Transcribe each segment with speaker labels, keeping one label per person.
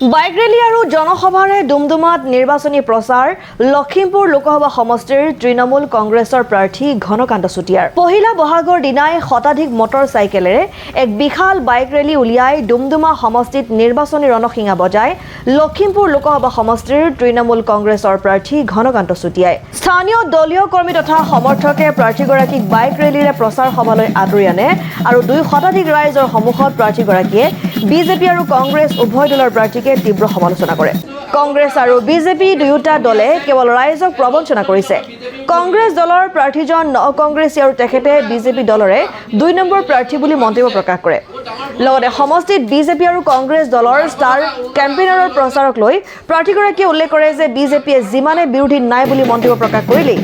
Speaker 1: Bike rally আৰু জনসভাৰে ডুমডুমাত নিৰ্বাচনী প্ৰচাৰ লখিমপুৰ লোকসভা সমষ্টিৰ তৃণমূল কংগ্ৰেছৰ প্ৰাৰ্থী ঘনকান্ত চুতীয়াৰ পহিলা বহাগৰ দিনাই শতাধিক মটৰ চাইকেলেৰে এক বিশাল বাইক ৰেলী উলিয়াই ডুমডুমা সমষ্টিত নিৰ্বাচনী ৰণসিঙা বজাই লখিমপুৰ লোকসভা সমষ্টিৰ তৃণমূল কংগ্ৰেছৰ প্ৰাৰ্থী ঘনকান্ত চুতীয়াই স্থানীয় দলীয় কৰ্মী তথা সমৰ্থকে প্ৰাৰ্থীগৰাকীক বাইক ৰেলীৰে প্ৰচাৰ সভালৈ আদৰি আনে আৰু 2 শতাধিক ৰাইজৰ সন্মুখত প্ৰাৰ্থীগৰাকীয়ে বিজেপি আৰু কংগ্ৰেছ উভয় দলৰ প্ৰাৰ্থীক তীব্ৰ সমালোচনা কৰে। কংগ্ৰেছ আৰু বিজেপি দুয়োটা দলে কেৱল ৰাইজক প্ৰবঞ্চনা কৰিছে। কংগ্ৰেছ দলৰ প্ৰাৰ্থীজন নকংগ্ৰেছী আৰু তেখেতে বিজেপি দলৰে 2 নম্বৰ প্ৰাৰ্থী বুলি মন্তব্য প্ৰকাশ কৰে। লগতে সমষ্টিত বিজেপি আৰু কংগ্ৰেছ দলৰ ষ্টাৰ কেম্পেইনাৰৰ প্ৰচাৰক লৈ প্ৰাৰ্থীগৰাকীয়ে উল্লেখ কৰে যে বিজেপিয়ে যিমানে বিৰোধী নাই বুলি মন্তব্য প্ৰকাশ কৰিলেই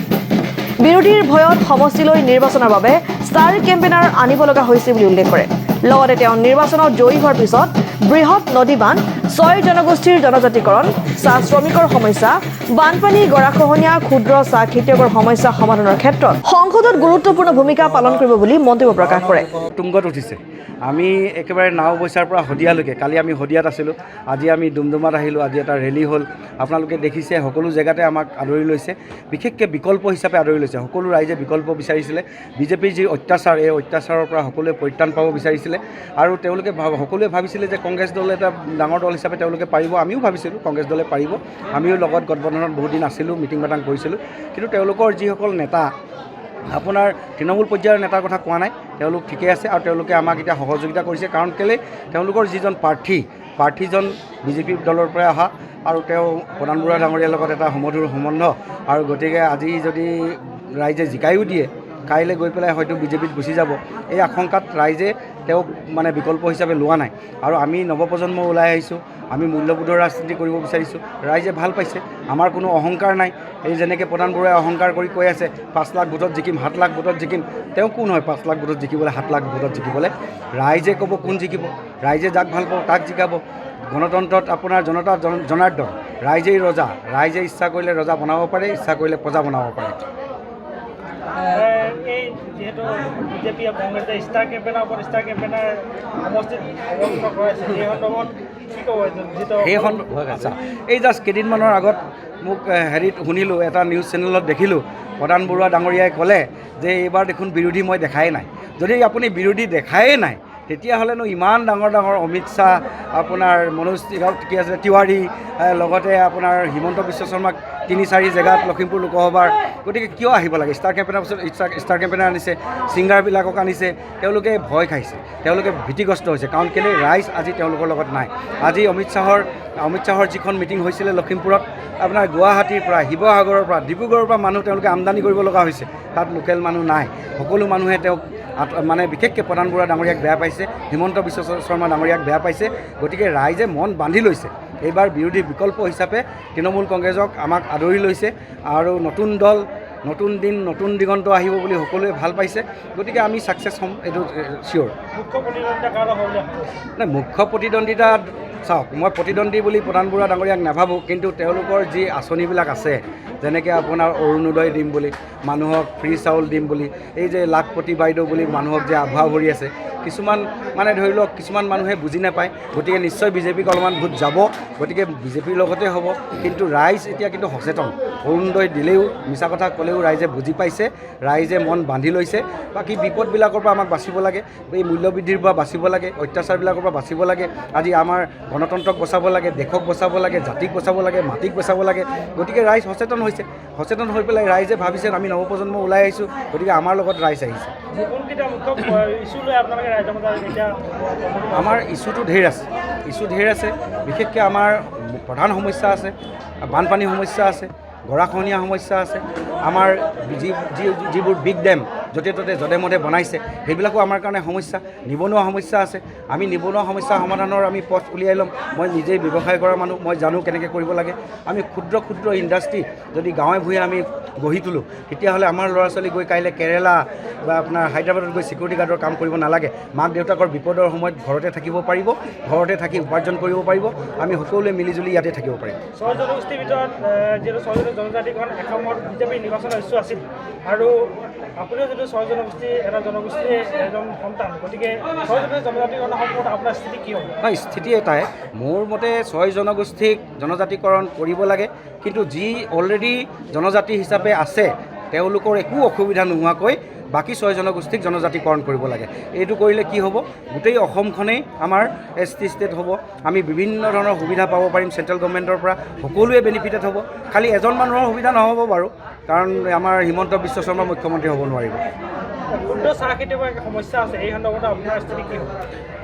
Speaker 1: বিৰোধীৰ ভয়ত সমষ্টিলৈ নিৰ্বাচনৰ বাবে ষ্টাৰ কেম্পেইনাৰ আনিব লগা হৈছে বুলি উল্লেখ কৰে। লগতে তেওঁ নিৰ্বাচনত জয়ী হোৱাৰ পিছত বৃহৎ নদী বান্ধ 6 জনগোষ্ঠীৰ জনজাতিকৰণ চাহ শ্ৰমিকৰ সমস্যা বানপানী গৰাখহনীয়া ক্ষুদ্ৰ চাহ খেতিয়কৰ সমস্যা সমাধানৰ ক্ষেত্ৰত সংসদত গুৰুত্বপূৰ্ণ ভূমিকা পালন কৰিব বুলি মন্তব্য প্ৰকাশ কৰে।
Speaker 2: তুংগত উঠিছে আমি একেবাৰে নাও বৈচাৰ পৰা শদিয়ালৈকে কালি আমি শদিয়াত আছিলোঁ, আজি আমি ডুমডুমাত আহিলোঁ, আজি এটা ৰেলী হ'ল। আপোনালোকে দেখিছে সকলো জেগাতে আমাক আদৰি লৈছে, বিশেষকৈ বিকল্প হিচাপে আদৰি লৈছে। সকলো ৰাইজে বিকল্প বিচাৰিছিলে। বিজেপিৰ যি অত্যাচাৰ এই অত্যাচাৰৰ পৰা সকলোৱে পৰিত্ৰাণ পাব বিচাৰিছিলে আৰু তেওঁলোকে সকলোৱে ভাবিছিলে যে কংগ্ৰেছ দল এটা ডাঙৰ দল হিচাপে তেওঁলোকে পাৰিব। আমিও ভাবিছিলোঁ কংগ্ৰেছ দলে পাৰিব, আমিও লগত গঠবন্ধনত বহুত দিন আছিলোঁ, মিটিং মাটাং কৰিছিলোঁ। কিন্তু তেওঁলোকৰ যিসকল নেতা আপোনাৰ তৃণমূল পৰ্যায়ৰ নেতাৰ কথা কোৱা নাই, তেওঁলোক ঠিকে আছে আৰু তেওঁলোকে আমাক এতিয়া সহযোগিতা কৰিছে। কাৰণ কেলৈ তেওঁলোকৰ যিজন প্ৰাৰ্থীজন বিজেপি দলৰ পৰা অহা আৰু তেওঁ প্ৰধান বুঢ়া ডাঙৰীয়াৰ লগত এটা সুমধুৰ সম্বন্ধ আৰু গতিকে আজি যদি ৰাইজে জিকায়ো দিয়ে কাইলৈ গৈ পেলাই হয়তো বিজেপিত গুচি যাব, এই আশংকাত ৰাইজে তেওঁক মানে বিকল্প হিচাপে লোৱা নাই। আৰু আমি নৱপ্ৰজন্ম ওলাই আহিছোঁ, আমি মূল্যবোধৰ ৰাজনীতি কৰিব বিচাৰিছোঁ। ৰাইজে ভাল পাইছে, আমাৰ কোনো অহংকাৰ নাই। এই যেনেকৈ প্ৰধান বৰুৱাই অহংকাৰ কৰি কৈ আছে 5 লাখ ভোটত জিকিম, 7 লাখ ভোটত জিকিম। তেওঁ কোন হয় 5 লাখ ভোটত জিকিবলৈ, 7 লাখ ভোটত জিকিবলৈ? ৰাইজে ক'ব কোন জিকিব, ৰাইজে যাক ভাল পাব তাক জিকাব। গণতন্ত্ৰত আপোনাৰ জনতা জনাৰ্দন, ৰাইজেই ৰজা। ৰাইজে ইচ্ছা কৰিলে ৰজা বনাব পাৰে, ইচ্ছা কৰিলে প্ৰজা বনাব পাৰে।
Speaker 3: যিহেতু বিজেপি আৰু কংগ্ৰেছে ষ্টাৰ কেম্পেইনাৰ ওপৰত ষ্টাৰ কেম্পেইনাৰ সমষ্টিত অৱলম্বন কৰাইছে, সেই সন্দৰ্ভত কি ক'ব?
Speaker 2: সেইখন আচ্ছা, এই জাষ্ট কেইদিনমানৰ আগত মোক হেৰিত শুনিলোঁ, এটা নিউজ চেনেলত দেখিলোঁ, প্ৰধান বৰুৱা ডাঙৰীয়াই ক'লে যে এইবাৰ দেখোন বিৰোধী মই দেখাই নাই। যদি আপুনি বিৰোধী দেখাই নাই তেতিয়াহ'লেনো ইমান ডাঙৰ ডাঙৰ অমিত শ্বাহ, আপোনাৰ মনোজ কি আছে তিৱাৰী, লগতে আপোনাৰ হিমন্ত বিশ্ব শৰ্মাক 3-4 জেগাত লখিমপুৰ লোকসভাৰ, গতিকে কিয় আহিব লাগে? ষ্টাৰ কেম্পেইনাৰ পিছত ষ্টাৰ কেম্পেইনাৰ আনিছে, ছিংগাৰবিলাকক আনিছে। তেওঁলোকে ভয় খাইছে, তেওঁলোকে ভীতিগ্ৰস্ত হৈছে। কাৰণ কেলৈ ৰাইজ আজি তেওঁলোকৰ লগত নাই। আজি অমিত শ্বাহৰ যিখন মিটিং হৈছিলে লখিমপুৰত, আপোনাৰ গুৱাহাটীৰ পৰা, শিৱসাগৰৰ পৰা, ডিব্ৰুগড়ৰ পৰা মানুহ তেওঁলোকে আমদানি কৰিব লগা হৈছে। তাত লোকেল মানুহ নাই। সকলো মানুহে তেওঁক মানে বিশেষকৈ প্ৰধান বৰুৱা ডাঙৰীয়াক বেয়া পাইছে, হিমন্ত বিশ্ব শৰ্মা ডাঙৰীয়াক বেয়া পাইছে। গতিকে ৰাইজে মন বান্ধি লৈছে। এইবাৰ বিৰোধী বিকল্প হিচাপে তৃণমূল কংগ্ৰেছক আমাক আদৰি লৈছে আৰু নতুন দল, নতুন দিন, নতুন দিগন্ত আহিব বুলি সকলোৱে ভাল পাইছে। গতিকে আমি ছাকচেছ হ'ম, এইটো চিয়'ৰ। মুখ্য প্ৰতিদ্বন্দ্বিতা চাওক, মই প্ৰতিদ্বন্দ্বী বুলি প্ৰধান বৰুৱা ডাঙৰীয়াক নাভাবোঁ, কিন্তু তেওঁলোকৰ যি আঁচনিবিলাক আছে, যেনেকৈ আপোনাৰ অৰুণোদয় দিম বুলি, মানুহক ফ্ৰী চাউল দিম বুলি, এই যে লাখপতি বাইদেউ বুলি মানুহক যে আভুৱা ভৰি আছে, কিছুমান মানে ধৰি লওক কিছুমান মানুহে বুজি নাপায়। গতিকে নিশ্চয় বিজেপিক অলপমান ভোট যাব, গতিকে বিজেপিৰ লগতে হ'ব। কিন্তু ৰাইজ এতিয়া কিন্তু সচেতন। অৰুণোদয় দিলেও, মিছা কথা ক'লেও ৰাইজে বুজি পাইছে, ৰাইজে মন বান্ধি লৈছে। বাকী বিপদবিলাকৰ পৰা আমাক বাচিব লাগে, এই মূল্যবৃদ্ধিৰ পৰা বাচিব লাগে, অত্যাচাৰবিলাকৰ পৰা বাচিব লাগে। আজি আমাৰ গণতন্ত্ৰক বচাব লাগে, দেশক বচাব লাগে, জাতিক বচাব লাগে, মাটিক বচাব লাগে। গতিকে ৰাইজ সচেতন হৈছে। সচেতন হৈ পেলাই ৰাইজে ভাবিছে আমি নৱপ্ৰজন্ম ওলাই আহিছোঁ, গতিকে আমাৰ লগত ৰাইজ আহিছে। আমাৰ ইছ্যুটো ঢেৰ আছে, বিশেষকৈ আমাৰ প্ৰধান সমস্যা আছে, বানপানী সমস্যা আছে, গৰাখহনীয়া সমস্যা আছে। আমাৰ যিবোৰ বিগ ডেম য'তে ত'তে যধে মধে বনাইছে, সেইবিলাকো আমাৰ কাৰণে সমস্যা। নিবনুৱা সমস্যা আছে। আমি নিবনুৱা সমস্যা সমাধানৰ আমি পথ উলিয়াই ল'ম। মই নিজেই ব্যৱসায় কৰা মানুহ, মই জানো কেনেকৈ কৰিব লাগে। আমি ক্ষুদ্ৰ ইণ্ডাষ্ট্ৰী যদি গাঁৱে ভূঞে আমি গঢ়ি তোলোঁ, তেতিয়াহ'লে আমাৰ ল'ৰা ছোৱালী গৈ কাইলৈ কেৰেলা বা আপোনাৰ হায়দৰাবাদত গৈ ছিকিউৰিটি গাৰ্ডৰ কাম কৰিব নালাগে। মাক দেউতাকৰ বিপদৰ সময়ত ঘৰতে থাকিব পাৰিব, ঘৰতে থাকি উপাৰ্জন কৰিব পাৰিব। আমি সকলোৱে মিলিজুলি ইয়াতে থাকিব পাৰিম।
Speaker 3: 6 জনগোষ্ঠীৰ ভিতৰত যিহেতু 6 জনজাতিকৰণ এসময়ত বিজেপিৰ নিৰ্বাচনৰ ইচ্ছু আছিল আৰু আপুনিও যিটো যিহেতু 6 জনগোষ্ঠী এটা জনগোষ্ঠীৰ এজন সন্তান, গতিকে 6 জনজাতিকৰণৰ সম্পৰ্কত আপোনাৰ স্থিতি কি হ'ব?
Speaker 2: নাই, স্থিতি এটাই, মোৰ মতে 6 জনগোষ্ঠীক জনজাতিকৰণ কৰিব লাগে, কিন্তু যি অলৰেডি জনজাতি হিচাপে আছে তেওঁলোকৰ একো অসুবিধা নোহোৱাকৈ বাকী 6 জনগোষ্ঠীক জনজাতিকৰণ কৰিব লাগে। এইটো কৰিলে কি হ'ব, গোটেই অসমখনেই আমাৰ ST ষ্টেট হ'ব, আমি বিভিন্ন ধৰণৰ সুবিধা পাব পাৰিম চেণ্ট্ৰেল গভৰ্ণমেণ্টৰ পৰা, সকলোৱে বেনিফিটেড হ'ব। খালি এজন মানুহৰ সুবিধা নহ'ব বাৰু, কাৰণ আমাৰ হিমন্ত বিশ্ব শৰ্মা মুখ্যমন্ত্ৰী হ'ব নোৱাৰিব।
Speaker 3: ক্ষুদ্ৰ চাহ খেতিয়কৰ সমস্যা আছে, এই সন্দৰ্ভত আপোনাৰ স্থিতি কি হ'ব?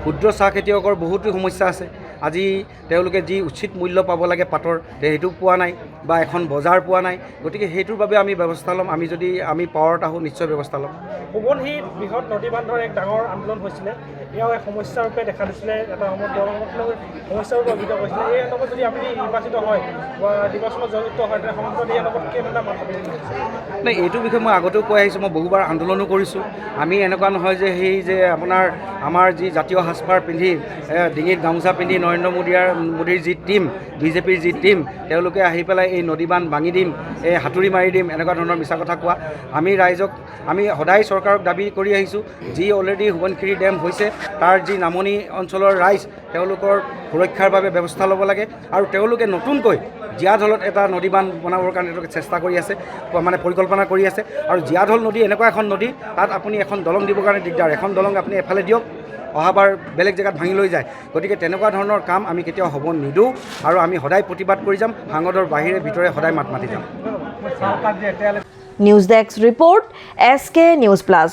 Speaker 2: ক্ষুদ্ৰ চাহ খেতিয়কৰ বহুতো সমস্যা আছে। আজি তেওঁলোকে যি উচিত মূল্য পাব লাগে পাতৰ, সেইটো পোৱা নাই, বা এখন বজাৰ পোৱা নাই। গতিকে সেইটোৰ বাবে আমি ব্যৱস্থা ল'ম, আমি পাৱাৰত আহোঁ নিশ্চয় ব্যৱস্থা ল'ম।
Speaker 3: সোৱণশিৰিত বৃহৎ নদী বান্ধৰ এক ডাঙৰ আন্দোলন হৈছিলে, এয়াও এক সমস্যাৰ ৰূপে দেখা দিছিলে, এটা সময়ত সমস্যাৰ ৰূপে অভিযোগ হৈছিলে। এই সন্দৰ্ভত যদি আপুনি নিৰ্বাচিত হয় বা নিৰ্বাচনত জড়িত হয়, তেনে সন্দৰ্ভত এই সন্দৰ্ভত কেনেধৰণে মাত মাতিব?
Speaker 2: নাই, এইটো বিষয়ে মই আগতেও কৈ আহিছোঁ, মই বহুবাৰ আন্দোলনো কৰিছোঁ। আমি এনেকুৱা নহয় যে সেই যে আমাৰ যি জাতীয় সাজপাৰ পিন্ধি ডিঙিত গামোচা পিন্ধি নৰেন্দ্ৰ মোদীৰ যি টীম, বিজেপিৰ যি টীম, তেওঁলোকে আহি পেলাই এই নদী বান্ধ ভাঙি দিম, এই হাতুৰি মাৰি দিম, এনেকুৱা ধৰণৰ মিছা কথা কোৱা। আমি সদায় চৰকাৰক দাবী কৰি আহিছোঁ, যি অলৰেডি সোৱণশিৰি ডেম হৈছে তাৰ যি নামনি অঞ্চলৰ ৰাইজ, তেওঁলোকৰ সুৰক্ষাৰ বাবে ব্যৱস্থা ল'ব লাগে। আৰু তেওঁলোকে নতুনকৈ জীয়াঢলত এটা নদী বান্ধ বনাবৰ কাৰণে তেওঁলোকে চেষ্টা কৰি আছে, মানে পৰিকল্পনা কৰি আছে। আৰু জীয়াঢল নদী এনেকুৱা এখন নদী, তাত আপুনি এখন দলং দিবৰ কাৰণে দিগদাৰ, এখন দলং আপুনি এফালে দিয়ক, অহাবাৰ বেলেগ জেগাত ভাঙি লৈ যায়। গতিকে তেনেকুৱা ধৰণৰ কাম আমি কেতিয়াও হ'ব নিদিওঁ, আৰু আমি সদায় প্ৰতিবাদ কৰি যাম, সাংসদৰ বাহিৰে ভিতৰে সদায় মাত মাতি যাম।
Speaker 1: News desk report, SK news plus.